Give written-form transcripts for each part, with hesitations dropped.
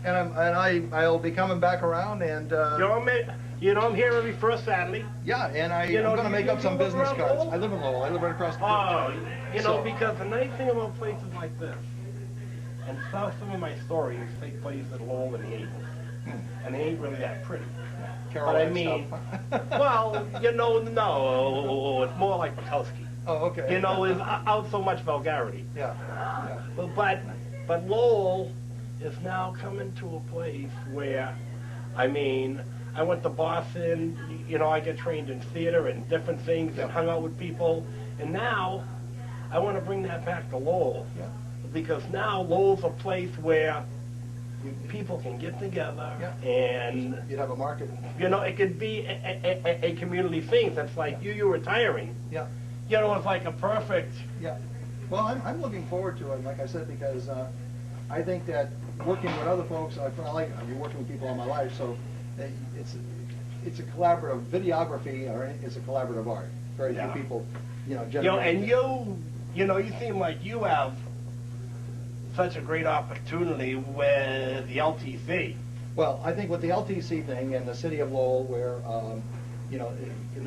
And I'll be coming back around and. I'm here every first Saturday. Yeah, and I'm going to make up some business cards. I live in Lowell. I live right across the street. Because the nice thing about places like this, and some of my stories take place in Lowell and the 80s, and they ain't really that pretty. But I mean, well, no, it's more like Bukowski. Oh, okay. It's out so much vulgarity. Yeah. But Lowell is now coming to a place where, I mean, I went to Boston, I get trained in theater and different things and hung out with people, and now I want to bring that back to Lowell. Yeah. Because now Lowell's a place where people can get together and you'd have a market. It could be a community thing. That's like you retiring. Yeah. It's like a perfect. Yeah. Well, I'm looking forward to it, like I said, because I think that working with other folks, I've been working with people all my life, so it's a collaborative videography, or it's a collaborative art. Very few people, and you seem like you have such a great opportunity with the LTC. Well, I think with the LTC thing and the city of Lowell, where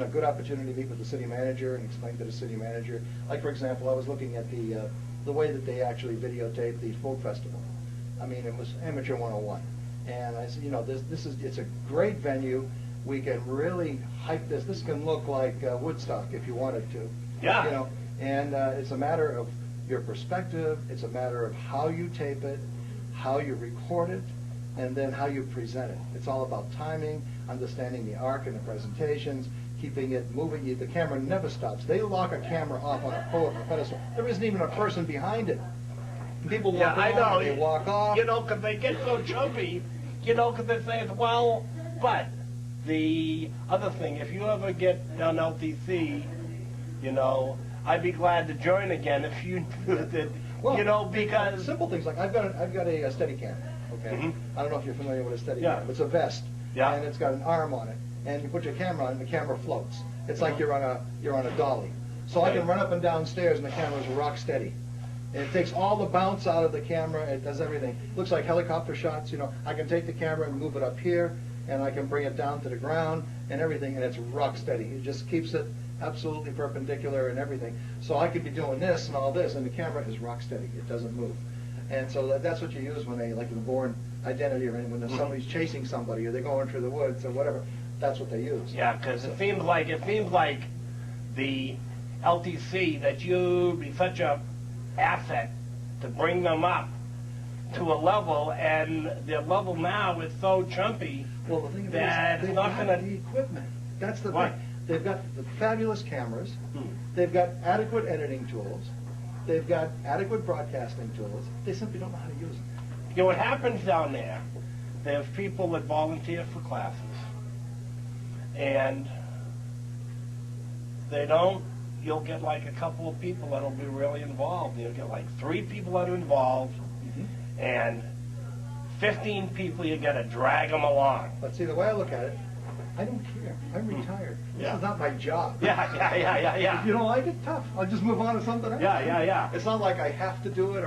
a good opportunity to meet with the city manager and explain to the city manager. Like, for example, I was looking at the way that they actually videotape the folk festival. I mean, it was amateur 101, and I said, it's a great venue. We can really hype this. This can look like Woodstock if you wanted to. Yeah. And it's a matter of your perspective. It's a matter of how you tape it, how you record it, and then how you present it. It's all about timing, understanding the arc and the presentations, keeping it moving. The camera never stops. They lock a camera off on a pedestal. There isn't even a person behind it. People walk along, they walk off. Because they get so jumpy, because they say, well, but the other thing, if you ever get on LTC, I'd be glad to join again if you did, because... Simple things like, I've got a Steadicam, okay? Mm-hmm. I don't know if you're familiar with a Steadicam. It's a vest, and it's got an arm on it. And you put your camera on, and the camera floats. It's like you're on a dolly. So I can run up and down stairs, and the camera's rock steady. And it takes all the bounce out of the camera. It does everything. Looks like helicopter shots. I can take the camera and move it up here, and I can bring it down to the ground and everything, and it's rock steady. It just keeps it absolutely perpendicular and everything. So I could be doing this and all this, and the camera is rock steady. It doesn't move. And so that's what you use when they, like in Born Identity, or when somebody's chasing somebody, or they're going through the woods or whatever. That's what they use. Yeah, because it seems like the LTC, that you'd be such a asset to bring them up to a level, and their level now is so chumpy. Well, the thing that is, they've got the equipment. That's the thing. They've got the fabulous cameras. They've got adequate editing tools. They've got adequate broadcasting tools. They simply don't know how to use them. What happens down there, there's people that volunteer for classes, and you'll get like a couple of people that'll be really involved. You'll get like 3 people that are involved, and 15 people you got to drag them along. But see, the way I look at it, I don't care. I'm retired. This is not my job. Yeah. If you don't like it, tough. I'll just move on to something else. Yeah. It's not like I have to do it,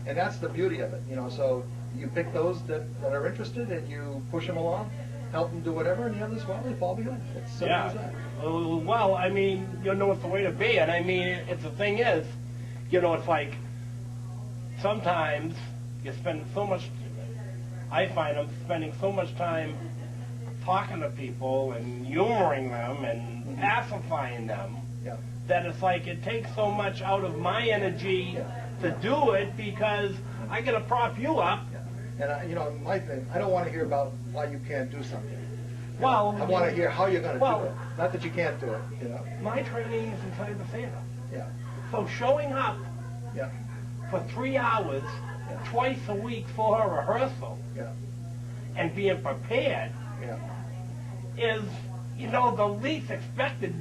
and that's the beauty of it. So you pick those that are interested, and you push them along, help them do whatever, and the others, well, they fall behind. It's simple as that. Well, I mean, it's the way to be, and I mean, the thing is, it's like sometimes you spend so much. I find I'm spending so much time talking to people and humoring them and pacifying them that it's like it takes so much out of my energy to do it, because I got to prop you up. And my thing, I don't want to hear about why you can't do something. Well, I want to hear how you're going to do it. Not that you can't do it. My training is inside the theater. Yeah. So showing up for 3 hours twice a week for a rehearsal and being prepared is, the least expected.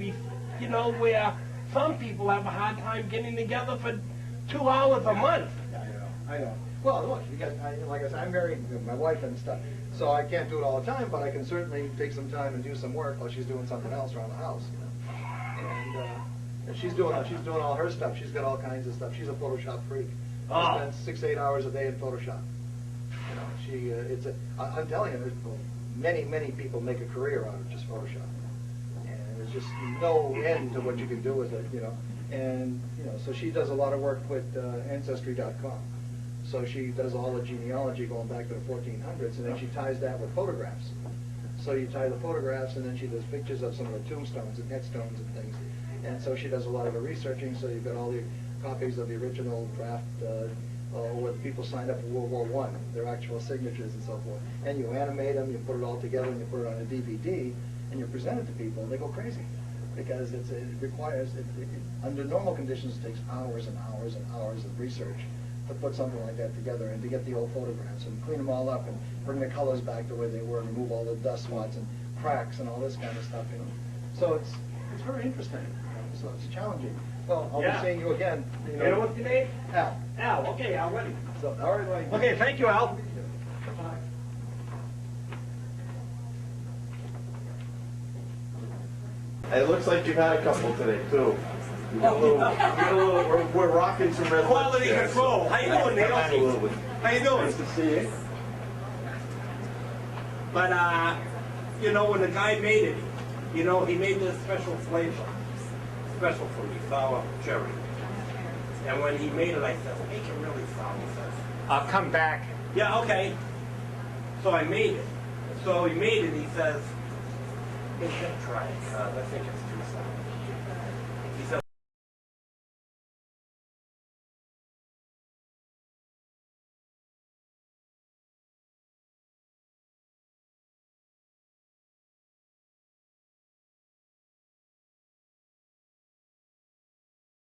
Where some people have a hard time getting together for 2 hours a month. I know. Well, look, like I said, I'm married to my wife and stuff, so I can't do it all the time, but I can certainly take some time and do some work while she's doing something else around the house. And she's doing all her stuff. She's got all kinds of stuff. She's a Photoshop freak. She spends 6-8 hours a day in Photoshop. I'm telling you, many people make a career out of just Photoshop, and there's just no end to what you can do with it, And so she does a lot of work with Ancestry.com. So she does all the genealogy going back to the 1400s, and then she ties that with photographs. So you tie the photographs, and then she does pictures of some of the tombstones and headstones and things. And so she does a lot of the researching, so you've got all the copies of the original draft where the people signed up for World War I, their actual signatures and so forth. And you animate them, you put it all together, and you put it on a DVD, and you present it to people, and they go crazy. Because it requires, under normal conditions, it takes hours and hours and hours of research to put something like that together and to get the old photographs and clean them all up and bring the colors back the way they were, remove all the dust spots and cracks and all this kind of stuff, So it's very interesting. So it's challenging. Well, I'll be seeing you again. You know what's your name? Al. Al. Okay, Al. Ready. So, all right, buddy. Okay, thank you, Al. It looks like you've had a couple today too. We're rocking some red Quality control. How you doing, Neil? Absolutely. How you doing? Nice to see you. But when the guy made it, he made this special flavor, special for me, sour cherry. And when he made it, I said, make it really sour. He says, I'll come back. yeah, okay. So I made it. So he made it. He says, hey, try it, cuz I think it's too sour.